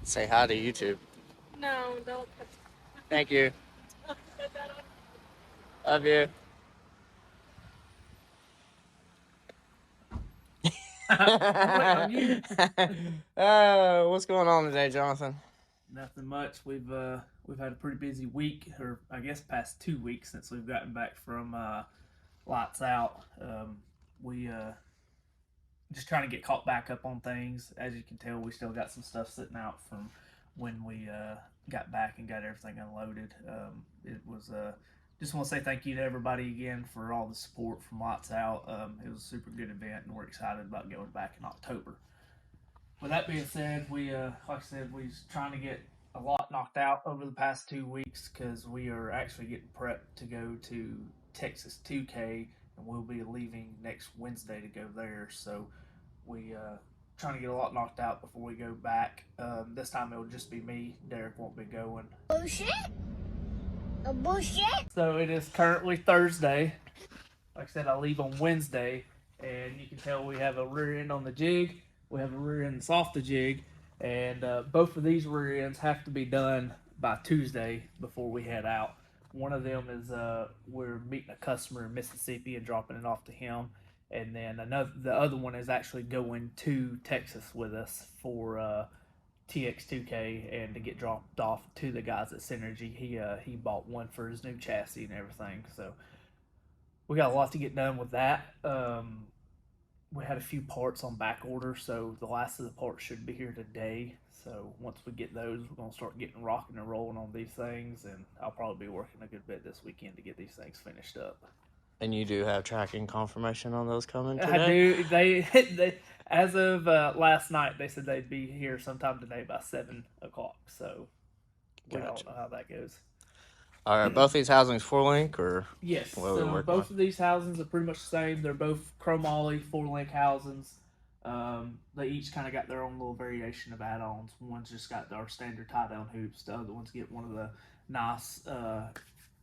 Say hi to YouTube. No, don't. Thank you. Love you. I'm waiting on you. What's going on today, Jonathan? Nothing much. We've had a pretty busy week, or I guess past 2 weeks since we've gotten back from lights out. We just trying to get caught back up on things. As you can tell, we still got some stuff sitting out from when we got back and got everything unloaded. It was just want to say thank you to everybody again for all the support from Lights Out. It was a super good event, and we're excited about going back in October. With that being said, like I said, we was trying to get a lot knocked out over the past 2 weeks because we are actually getting prepped to go to Texas 2K, and we'll be leaving next Wednesday to go there. So we trying to get a lot knocked out before we go back. This time it'll just be me. Derek won't be going. Bullshit. A bullshit. So it is currently Thursday. Like I said, I leave on Wednesday, and you can tell we have a rear end on the jig. We have a rear end that's off the jig, and both of these rear ends have to be done by Tuesday before we head out. One of them is we're meeting a customer in Mississippi and dropping it off to him, and then the other one is actually going to Texas with us for TX2K and to get dropped off to the guys at Synergy. He bought one for his new chassis and everything, so we got a lot to get done with that. We had a few parts on back order, so the last of the parts should be here today. So once we get those, we're gonna start getting rocking and rolling on these things, and I'll probably be working a good bit this weekend to get these things finished up. And you do have tracking confirmation on those coming today? I do. They as of last night, they said they'd be here sometime today by 7 o'clock. So we don't know how that goes. All right, both these housings 4-link or Yes. what are we So working both with? of these housings are pretty much the same. They're both chromoly 4-link housings. They each kind of got their own little variation of add-ons. One's just got our standard tie-down hoops. The other ones get one of the nice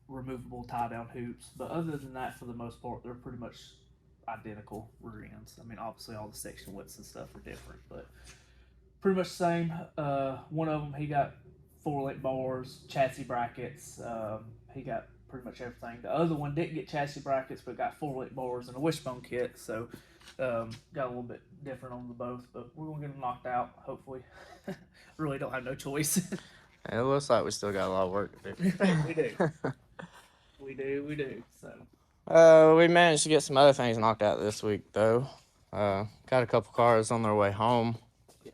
removable tie-down hoops. But other than that, for the most part, they're pretty much identical rear ends. I mean, obviously all the section widths and stuff are different, but pretty much the same. One of them, he got 4-link bars, chassis brackets. He got pretty much everything. The other one didn't get chassis brackets, but got 4-link bars and a wishbone kit. So got a little bit different on the both, but we're gonna get them knocked out. Hopefully, really don't have no choice. It looks like we still got a lot of work to do. We do, we do. So We managed to get some other things knocked out this week, though. Got a couple cars on their way home. yes,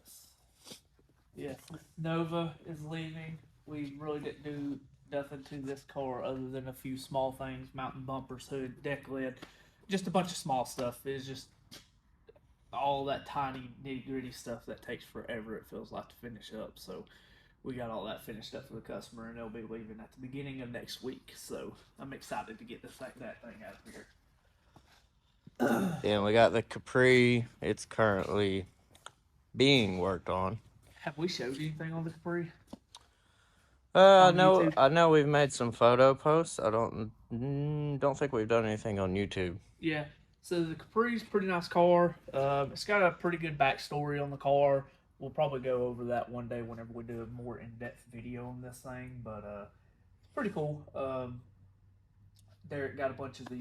yes. Nova is leaving. We really didn't do nothing to this car other than a few small things: mountain bumpers, hood, deck lid, just a bunch of small stuff. It's just all that tiny nitty gritty stuff that takes forever. It feels like to finish up. So we got all that finished up for the customer, and they'll be leaving at the beginning of next week. So I'm excited to get that thing out of here. Yeah, we got the Capri. It's currently being worked on. Have we showed you anything on the Capri? I On know. YouTube? I know we've made some photo posts. I don't think we've done anything on YouTube. Yeah. So the Capri's a pretty nice car. It's got a pretty good backstory on the car. We'll probably go over that one day whenever we do a more in-depth video on this thing. But it's pretty cool. Derek got a bunch of got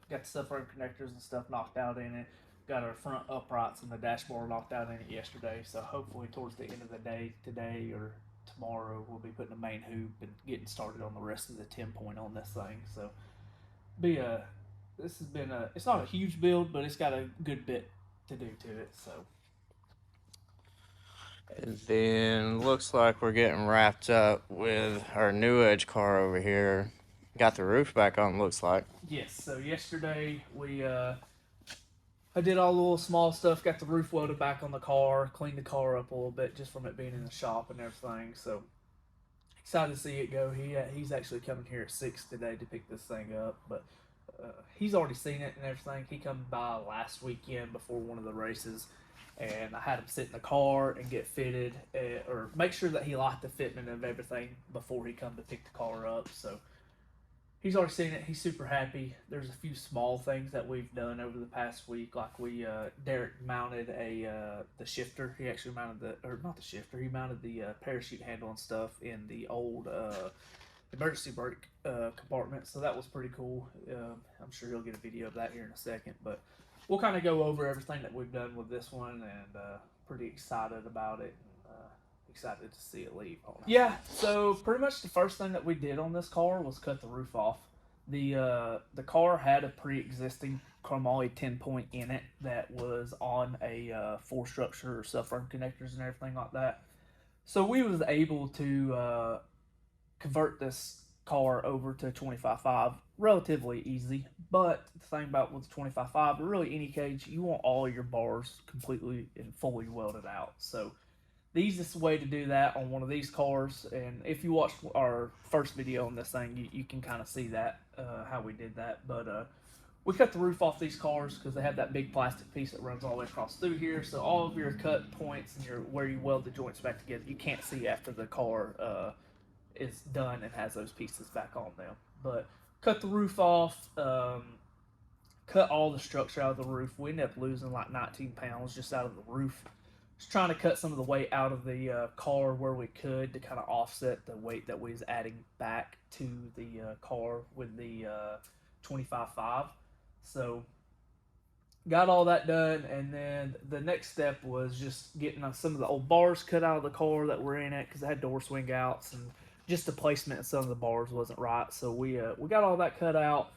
the subframe connectors and stuff knocked out in it. Got our front uprights and the dashboard knocked out in it yesterday. So hopefully towards the end of the day today or tomorrow we'll be putting a main hoop and getting started on the rest of the 10 point on this thing. So be a this has been a it's not a huge build, but it's got a good bit to do to it. So And then looks like we're getting wrapped up with our new Edge car over here. Got the roof back on. Looks like. yes, so yesterday we I did all the little small stuff, got the roof welded back on the car, cleaned the car up a little bit just from it being in the shop and everything. So excited to see it go. He's actually coming here at 6 today to pick this thing up, but he's already seen it and everything. He come by last weekend before one of the races, and I had him sit in the car and get fitted, or make sure that he liked the fitment of everything before he come to pick the car up. So he's already seen it. He's super happy. There's a few small things that we've done over the past week, like Derek mounted the shifter. He actually mounted or not the shifter. He mounted the parachute handle and stuff in the old emergency brake compartment. So that was pretty cool. I'm sure he'll get a video of that here in a second, but we'll kind of go over everything that we've done with this one, and pretty excited about it. Excited to see it leave. Yeah, so pretty much the first thing that we did on this car was cut the roof off. The car had a pre-existing chromoly 10 point in it that was on a 4-structure or subframe connectors and everything like that. So we was able to convert this car over to 25.5 relatively easy. But the thing about with 25.5, or really any cage, you want all your bars completely and fully welded out. So the easiest way to do that on one of these cars, and if you watched our first video on this thing, you can kind of see that, how we did that. But we cut the roof off these cars because they have that big plastic piece that runs all the way across through here. So all of your cut points and where you weld the joints back together, you can't see after the car is done and has those pieces back on them. But cut the roof off, cut all the structure out of the roof. We ended up losing like 19 pounds just out of the roof. Just trying to cut some of the weight out of the car where we could to kind of offset the weight that we was adding back to the car with the 25.5. So got all that done, and then the next step was just getting some of the old bars cut out of the car that were in it because it had door swing outs, and just the placement of some of the bars wasn't right. So we got all that cut out.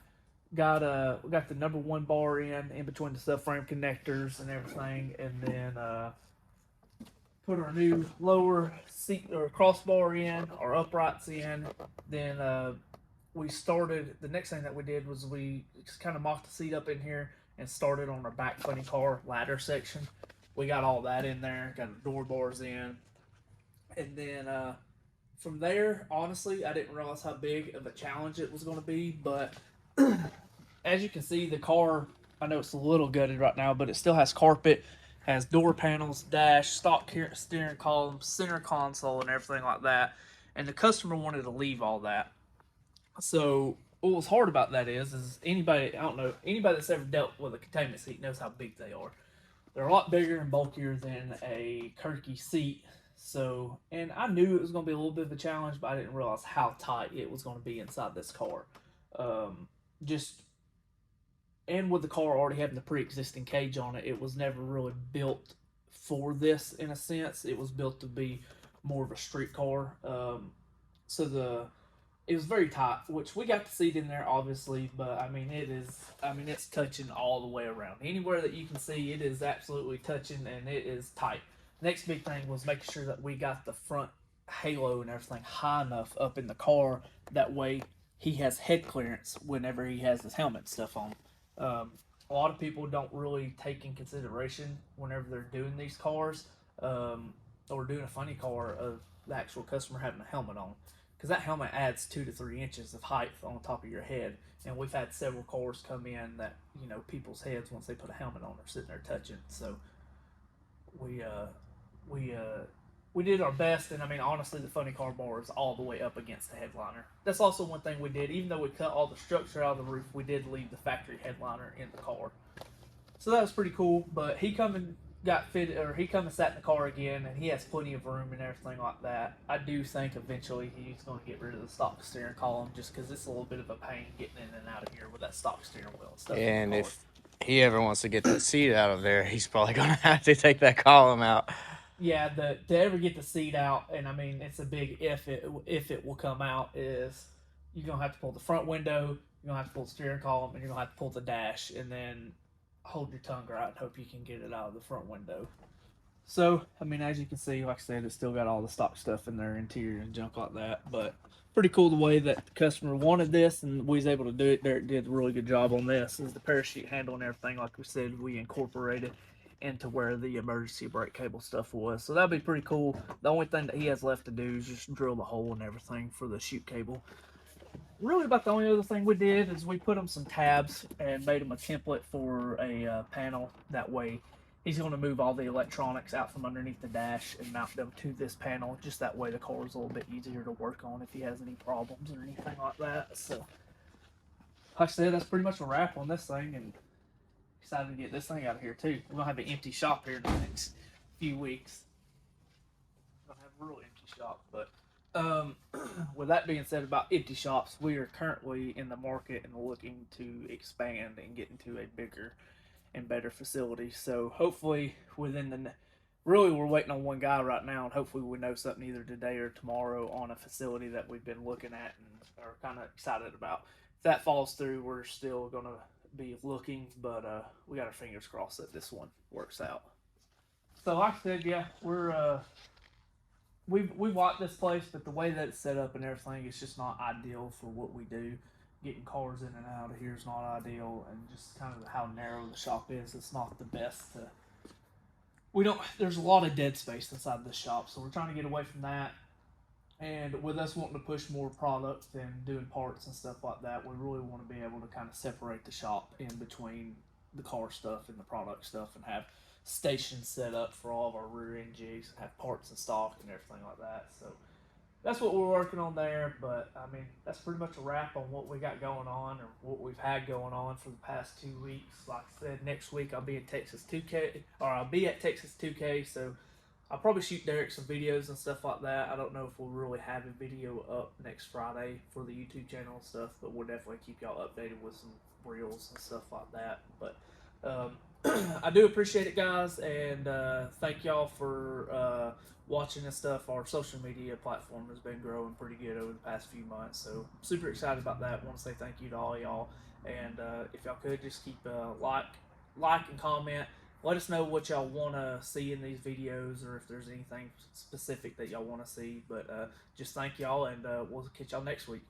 We got the number 1 bar in between the subframe connectors and everything, and then put our new lower seat or crossbar in, our uprights in. Then we started. The next thing that we did was we just kind of mocked the seat up in here and started on our back funny car ladder section. We got all that in there, got the door bars in, and then from there, honestly, I didn't realize how big of a challenge it was going to be. But as you can see, the car, I know it's a little gutted right now, but it still has carpet. Has door panels, dash, stock steering column, center console, and everything like that. And the customer wanted to leave all that. So what was hard about that is anybody, I don't know, anybody that's ever dealt with a containment seat knows how big they are. They're a lot bigger and bulkier than a Kirky seat. So, and I knew it was going to be a little bit of a challenge, but I didn't realize how tight it was going to be inside this car. And with the car already having the pre-existing cage on it, it was never really built for this in a sense. It was built to be more of a street car. It was very tight, which we got the seat in there obviously, but it's touching all the way around. Anywhere that you can see, it is absolutely touching, and it is tight. Next big thing was making sure that we got the front halo and everything high enough up in the car. That way he has head clearance whenever he has his helmet stuff on. A lot of people don't really take in consideration whenever they're doing these cars, or doing a funny car, of the actual customer having a helmet on, because that helmet adds 2 to 3 inches of height on top of your head. And we've had several cars come in that, people's heads, once they put a helmet on, are sitting there touching. So we did our best, and honestly, the funny car bar is all the way up against the headliner. That's also one thing we did. Even though we cut all the structure out of the roof, we did leave the factory headliner in the car. So that was pretty cool. But he come and sat in the car again, and he has plenty of room and everything like that. I do think eventually he's going to get rid of the stock steering column, just because it's a little bit of a pain getting in and out of here with that stock steering wheel and stuff. And if he ever wants to get the seat out of there, he's probably going to have to take that column out. Yeah, to ever get the seat out, and it's a big if it will come out, is you're going to have to pull the front window, you're going to have to pull the steering column, and you're going to have to pull the dash, and then hold your tongue right and hope you can get it out of the front window. So, as you can see, like I said, it's still got all the stock stuff in there, interior and junk like that, but pretty cool the way that the customer wanted this, and we was able to do it. Derek did a really good job on this. Is the parachute handle and everything, like we said, we incorporated into where the emergency brake cable stuff was. So that'd be pretty cool. The only thing that he has left to do is just drill the hole and everything for the chute cable. Really about the only other thing we did is we put him some tabs and made him a template for a panel. That way he's going to move all the electronics out from underneath the dash and mount them to this panel. Just that way the car is a little bit easier to work on if he has any problems or anything like that. So like I said, that's pretty much a wrap on this thing, and excited to get this thing out of here too. We're gonna have an empty shop here in the next few weeks. We're gonna have a real empty shop, but with that being said about empty shops, we are currently in the market and looking to expand and get into a bigger and better facility. So hopefully within the really we're waiting on one guy right now, and hopefully we know something either today or tomorrow on a facility that we've been looking at and are kind of excited about. If that falls through, we're still gonna be looking, but we got our fingers crossed that this one works out. So like I said, yeah, we bought this place, but the way that it's set up and everything, it's just not ideal for what we do. Getting cars in and out of here is not ideal, and just kind of how narrow the shop is, it's not the best. We don't. There's a lot of dead space inside the shop, so we're trying to get away from that. And with us wanting to push more products and doing parts and stuff like that, we really want to be able to kind of separate the shop in between the car stuff and the product stuff, and have stations set up for all of our rear end jigs and have parts in stock and everything like that. So that's what we're working on there. But I mean, that's pretty much a wrap on what we got going on or what we've had going on for the past 2 weeks. Like I said, next week I'll be in Texas 2K, or I'll be at Texas 2K. So I'll probably shoot Derek some videos and stuff like that. I don't know if we'll really have a video up next Friday for the YouTube channel and stuff, but we'll definitely keep y'all updated with some reels and stuff like that. But I do appreciate it, guys, and thank y'all for watching and stuff. Our social media platform has been growing pretty good over the past few months, so super excited about that. Want to say thank you to all y'all, and if y'all could just keep like and comment. Let us know what y'all want to see in these videos, or if there's anything specific that y'all want to see. But just thank y'all, and we'll catch y'all next week.